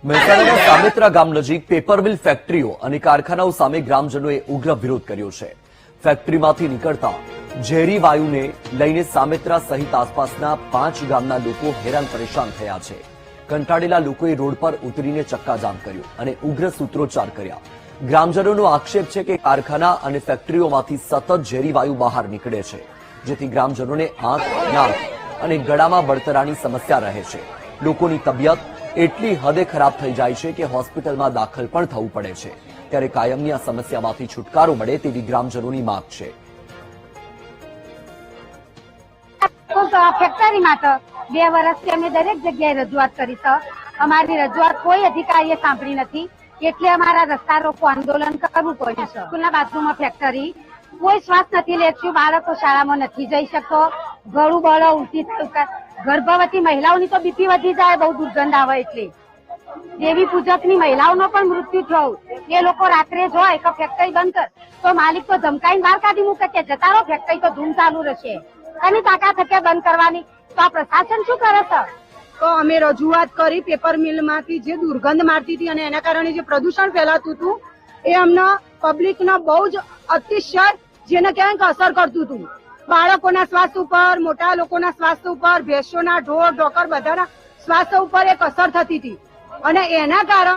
મહેસાણાના સામેત્રા ગામ નજીક પેપર મિલ ફેક્ટરીઓ અને કારખાનાઓ સામે ગ્રામજનોએ ઉગ્ર વિરોધ કર્યો છે। ફેક્ટરીમાંથી નીકળતા ઝેરી વાયુને લઈને સામેત્રા સહિત આસપાસના 5 ગામના લોકો હેરાન પરેશાન થયા છે। કંટાળેલા લોકોએ રોડ પર ઉતરીને ચક્કાજામ કર્યો અને ઉગ્ર સૂત્રોચ્ચાર કર્યા। ગ્રામજનોનો આક્ષેપ છે કે કારખાના અને ફેક્ટરીઓમાંથી સતત ઝેરી વાયુ બહાર નીકળે છે, જેથી ગ્રામજનોને આંખ, નાક અને ગળામાં બળતરાની સમસ્યા રહે છે। લોકોની તબિયત એટલી હદે ખરાબ થઈ જાય છે કે હોસ્પિટલમાં દાખલ પણ થવું પડે છે। ત્યારે કાયમની આ સમસ્યામાંથી છુટકારો મળે તેવી ગ્રામજનોની માંગ છે। ફેક્ટરીમાં તો 2 વર્ષથી અમે દરેક જગ્યાએ રજૂઆત કરી છે। અમારી રજૂઆત કોઈ અધિકારીએ સાંભળી નથી, એટલે અમારા રસ્તા રોકો આંદોલન કરવું પડ્યું છે। સ્કૂલના બાથરૂમમાં ફેક્ટરી, કોઈ શ્વાસ નથી લેતું, બાળકો શાળામાં નથી જઈ શકતો, ગળું બળો ઉલટી થાય, ગર્ભવતી મહિલાઓની તો બીપી વધી જાય, બહુ દુર્ગંધ આવે। એટલે દેવી પૂજકની મહિલાઓનો પણ મૃત્યુ થયું। એ લોકો રાત્રે જોય કે ફેક્ટરી બંધ કર તો માલિક તો ધમકાઈને બહાર કાઢી મૂકે કે જતા રહો, ફેક્ટરી તો ધૂમ ચાલુ રહેશે। એની તાકાત છે બંધ કરવાની, તો આ પ્રશાસન શું કરે છે? તો અમે રજૂઆત કરી, પેપર મિલમાંથી જે દુર્ગંધ મારતી હતી અને એના કારણે જે પ્રદૂષણ ફેલાતું હતું એ અમને પબ્લિકના બહુ જ અતિશય જેને ક્યાંક અસર કરતું હતું। બાળકોના સ્વાસ્થ્ય ઉપર, મોટા લોકોના સ્વાસ્થ્ય ઉપર, ભેંસોના, ઢોર ઢોકર બધાના સ્વાસ્થ્ય ઉપર એક અસર થતી હતી અને એના કારણે